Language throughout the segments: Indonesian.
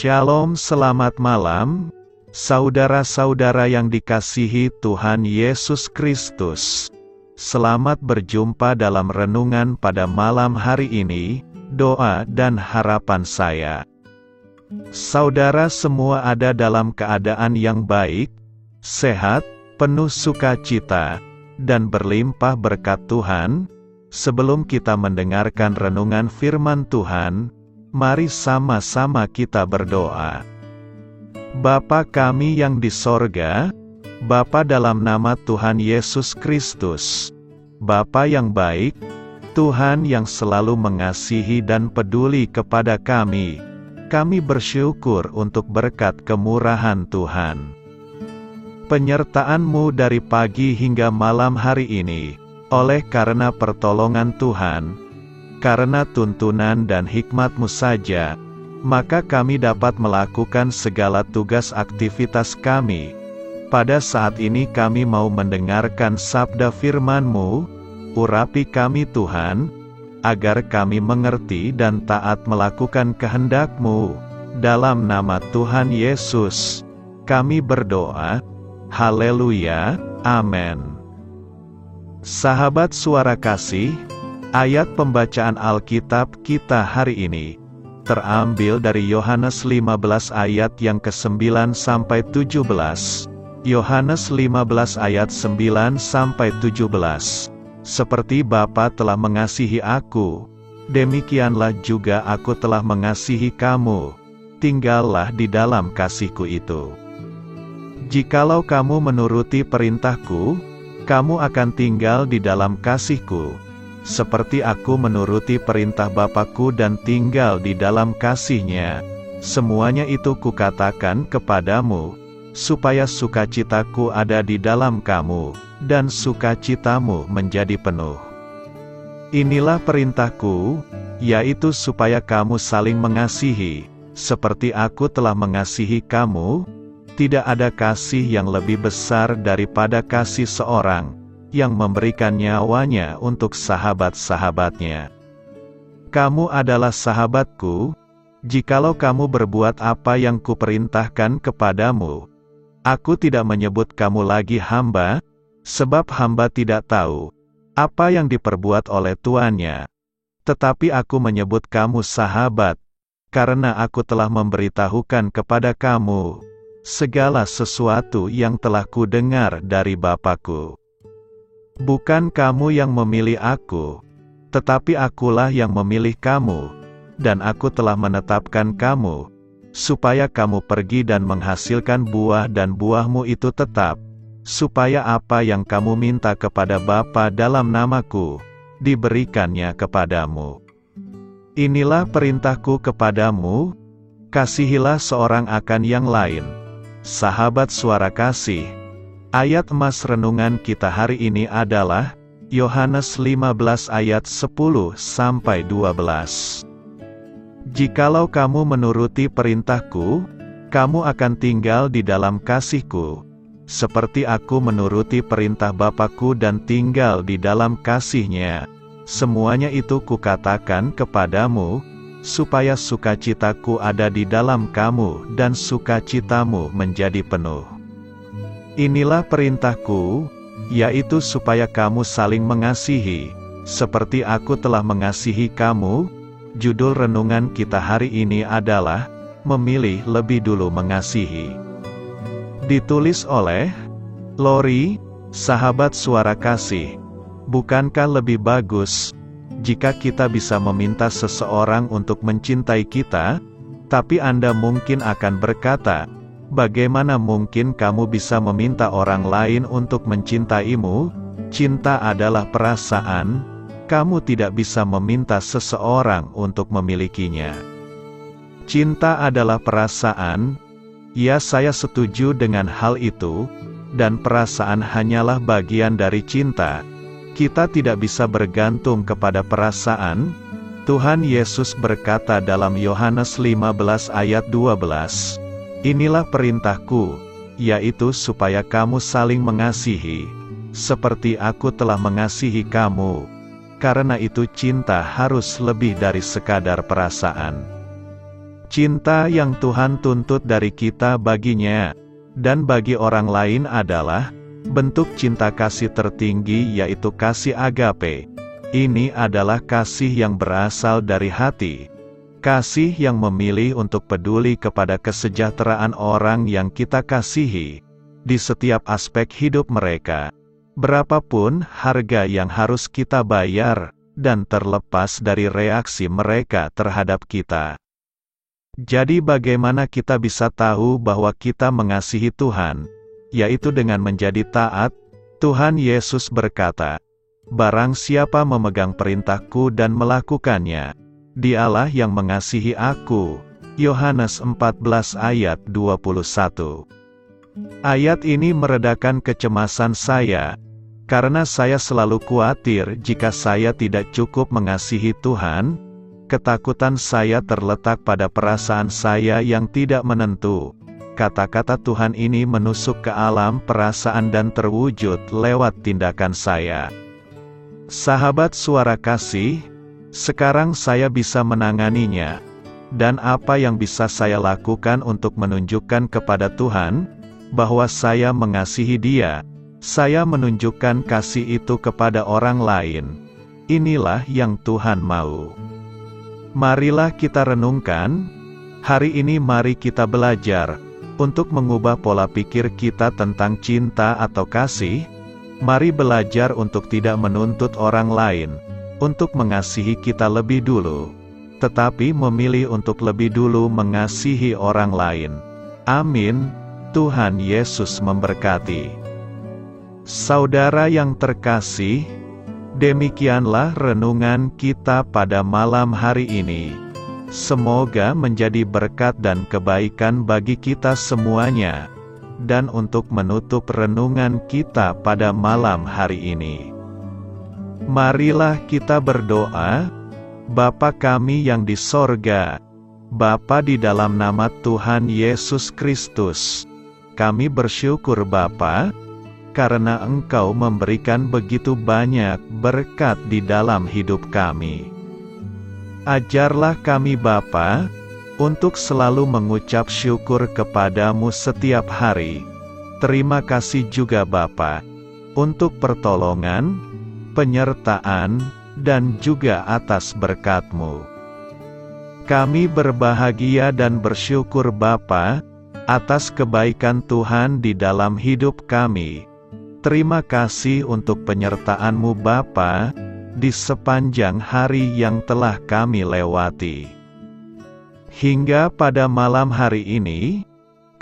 Shalom, selamat malam, saudara-saudara yang dikasihi Tuhan Yesus Kristus. Selamat berjumpa dalam renungan pada malam hari ini. Doa dan harapan saya, saudara semua ada dalam keadaan yang baik, sehat, penuh sukacita, dan berlimpah berkat Tuhan. Sebelum kita mendengarkan renungan firman Tuhan, mari sama-sama kita berdoa. Bapa kami yang di sorga, Bapa dalam nama Tuhan Yesus Kristus, Bapa yang baik, Tuhan yang selalu mengasihi dan peduli kepada kami bersyukur untuk berkat kemurahan Tuhan. Penyertaan-Mu dari pagi hingga malam hari ini, oleh karena pertolongan Tuhan, karena tuntunan dan hikmat-Mu saja, maka kami dapat melakukan segala tugas aktivitas kami. Pada saat ini kami mau mendengarkan sabda firman-Mu, urapi kami Tuhan, agar kami mengerti dan taat melakukan kehendak-Mu. Dalam nama Tuhan Yesus, kami berdoa. Haleluya, amin. Sahabat suara kasih, ayat pembacaan Alkitab kita hari ini terambil dari Yohanes 15 ayat yang ke-9 sampai 17. Yohanes 15 ayat 9 sampai 17. Seperti Bapa telah mengasihi aku, demikianlah juga aku telah mengasihi kamu. Tinggallah di dalam kasih-Ku itu. Jikalau kamu menuruti perintah-Ku, kamu akan tinggal di dalam kasih-Ku, seperti aku menuruti perintah Bapa-Ku dan tinggal di dalam kasih-Nya. Semuanya itu Kukatakan kepadamu, supaya sukacita-Ku ada di dalam kamu, dan sukacita-mu menjadi penuh. Inilah perintah-Ku, yaitu supaya kamu saling mengasihi, seperti aku telah mengasihi kamu. Tidak ada kasih yang lebih besar daripada kasih seorang yang memberikan nyawanya untuk sahabat-sahabatnya. Kamu adalah sahabat-Ku, jikalau kamu berbuat apa yang Kuperintahkan kepadamu. Aku tidak menyebut kamu lagi hamba, sebab hamba tidak tahu apa yang diperbuat oleh tuannya. Tetapi aku menyebut kamu sahabat, karena aku telah memberitahukan kepada kamu segala sesuatu yang telah Kudengar dari Bapa-Ku. Bukan kamu yang memilih aku, tetapi akulah yang memilih kamu, dan aku telah menetapkan kamu, supaya kamu pergi dan menghasilkan buah dan buahmu itu tetap, supaya apa yang kamu minta kepada Bapa dalam nama-Ku, diberikannya kepadamu. Inilah perintah-Ku kepadamu, kasihilah seorang akan yang lain. Sahabat suara kasih, ayat emas renungan kita hari ini adalah Yohanes 15 ayat 10 sampai 12. Jikalau kamu menuruti perintah-Ku, kamu akan tinggal di dalam kasih-Ku, seperti aku menuruti perintah Bapa-Ku dan tinggal di dalam kasih-Nya. Semuanya itu Kukatakan kepadamu, supaya sukacita-Ku ada di dalam kamu dan sukacitamu menjadi penuh. Inilah perintah-Ku, yaitu supaya kamu saling mengasihi, seperti aku telah mengasihi kamu. Judul renungan kita hari ini adalah Memilih Lebih Dulu Mengasihi. Ditulis oleh Lori, sahabat suara kasih. Bukankah lebih bagus jika kita bisa meminta seseorang untuk mencintai kita? Tapi Anda mungkin akan berkata, bagaimana mungkin kamu bisa meminta orang lain untuk mencintaimu? Cinta adalah perasaan, kamu tidak bisa meminta seseorang untuk memilikinya. Cinta adalah perasaan, ya saya setuju dengan hal itu, dan perasaan hanyalah bagian dari cinta. Kita tidak bisa bergantung kepada perasaan. Tuhan Yesus berkata dalam Yohanes 15 ayat 12, Inilah perintah-Ku, yaitu supaya kamu saling mengasihi, seperti aku telah mengasihi kamu. Karena itu cinta harus lebih dari sekadar perasaan. Cinta yang Tuhan tuntut dari kita baginya, dan bagi orang lain adalah bentuk cinta kasih tertinggi, yaitu kasih agape. Ini adalah kasih yang berasal dari hati. Kasih yang memilih untuk peduli kepada kesejahteraan orang yang kita kasihi, di setiap aspek hidup mereka. Berapapun harga yang harus kita bayar, dan terlepas dari reaksi mereka terhadap kita. Jadi bagaimana kita bisa tahu bahwa kita mengasihi Tuhan? Yaitu dengan menjadi taat. Tuhan Yesus berkata, "Barang siapa memegang perintahku dan melakukannya, dialah yang mengasihi aku." Yohanes 14 ayat 21. Ayat ini meredakan kecemasan saya, karena saya selalu khawatir jika saya tidak cukup mengasihi Tuhan. Ketakutan saya terletak pada perasaan saya yang tidak menentu. Kata-kata Tuhan ini menusuk ke alam perasaan dan terwujud lewat tindakan saya. Sahabat Suara Kasih, sekarang saya bisa menanganinya. Dan apa yang bisa saya lakukan untuk menunjukkan kepada Tuhan bahwa saya mengasihi Dia? Saya menunjukkan kasih itu kepada orang lain. Inilah yang Tuhan mau. Marilah kita renungkan. Hari ini mari kita belajar untuk mengubah pola pikir kita tentang cinta atau kasih. Mari belajar untuk tidak menuntut orang lain untuk mengasihi kita lebih dulu, tetapi memilih untuk lebih dulu mengasihi orang lain. Amin. Tuhan Yesus memberkati. Saudara yang terkasih, demikianlah renungan kita pada malam hari ini. Semoga menjadi berkat dan kebaikan bagi kita semuanya. Dan untuk menutup renungan kita pada malam hari ini, marilah kita berdoa. Bapa kami yang di sorga, Bapa, di dalam nama Tuhan Yesus Kristus, kami bersyukur Bapa, karena Engkau memberikan begitu banyak berkat di dalam hidup kami. Ajarlah kami Bapa, untuk selalu mengucap syukur kepadamu setiap hari. Terima kasih juga Bapa, untuk pertolongan, penyertaan, dan juga atas berkat-Mu. Kami berbahagia dan bersyukur Bapa, atas kebaikan Tuhan di dalam hidup kami. Terima kasih untuk penyertaan-Mu Bapa, di sepanjang hari yang telah kami lewati. Hingga pada malam hari ini,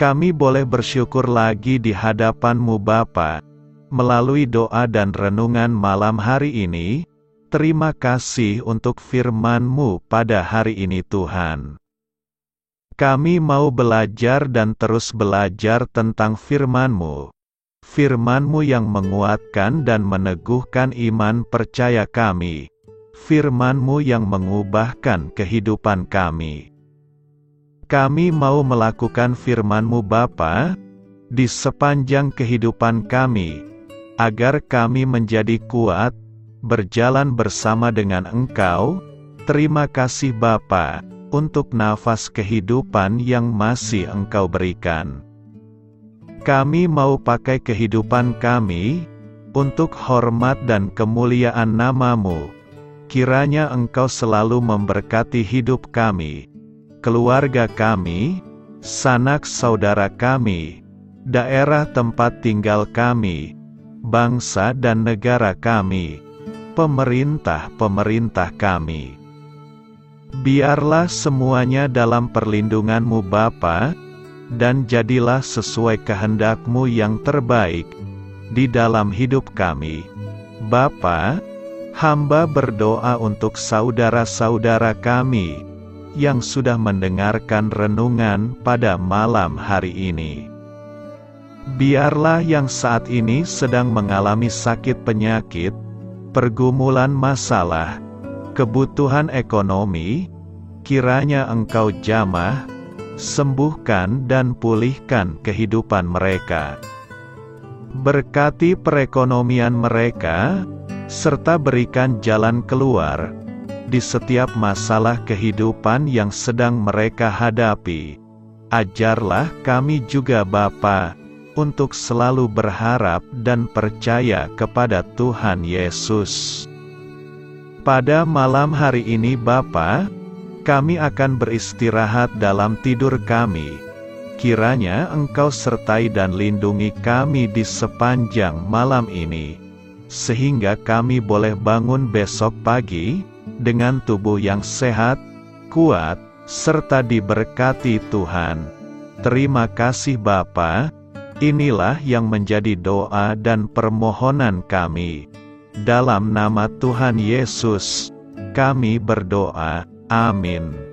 kami boleh bersyukur lagi di hadapan-Mu Bapa, melalui doa dan renungan malam hari ini. Terima kasih untuk firman-Mu pada hari ini Tuhan. Kami mau belajar dan terus belajar tentang firman-Mu. Firman-Mu yang menguatkan dan meneguhkan iman percaya kami. Firman-Mu yang mengubahkan kehidupan kami. Kami mau melakukan firman-Mu Bapa, di sepanjang kehidupan kami, agar kami menjadi kuat, berjalan bersama dengan Engkau. Terima kasih Bapa, untuk nafas kehidupan yang masih Engkau berikan. Kami mau pakai kehidupan kami, untuk hormat dan kemuliaan nama-Mu. Kiranya Engkau selalu memberkati hidup kami, keluarga kami, sanak saudara kami, daerah tempat tinggal kami, bangsa dan negara kami, pemerintah-pemerintah kami. Biarlah semuanya dalam perlindungan-Mu Bapa, dan jadilah sesuai kehendak-Mu yang terbaik di dalam hidup kami. Bapa, hamba berdoa untuk saudara-saudara kami yang sudah mendengarkan renungan pada malam hari ini. Biarlah yang saat ini sedang mengalami sakit penyakit, pergumulan masalah, kebutuhan ekonomi, kiranya Engkau jamah, sembuhkan dan pulihkan kehidupan mereka. Berkati perekonomian mereka, serta berikan jalan keluar di setiap masalah kehidupan yang sedang mereka hadapi. Ajarlah kami juga Bapa, untuk selalu berharap dan percaya kepada Tuhan Yesus. Pada malam hari ini Bapa, kami akan beristirahat dalam tidur kami. Kiranya Engkau sertai dan lindungi kami di sepanjang malam ini, sehingga kami boleh bangun besok pagi, dengan tubuh yang sehat, kuat, serta diberkati Tuhan. Terima kasih Bapa. Inilah yang menjadi doa dan permohonan kami. Dalam nama Tuhan Yesus, kami berdoa. Amin.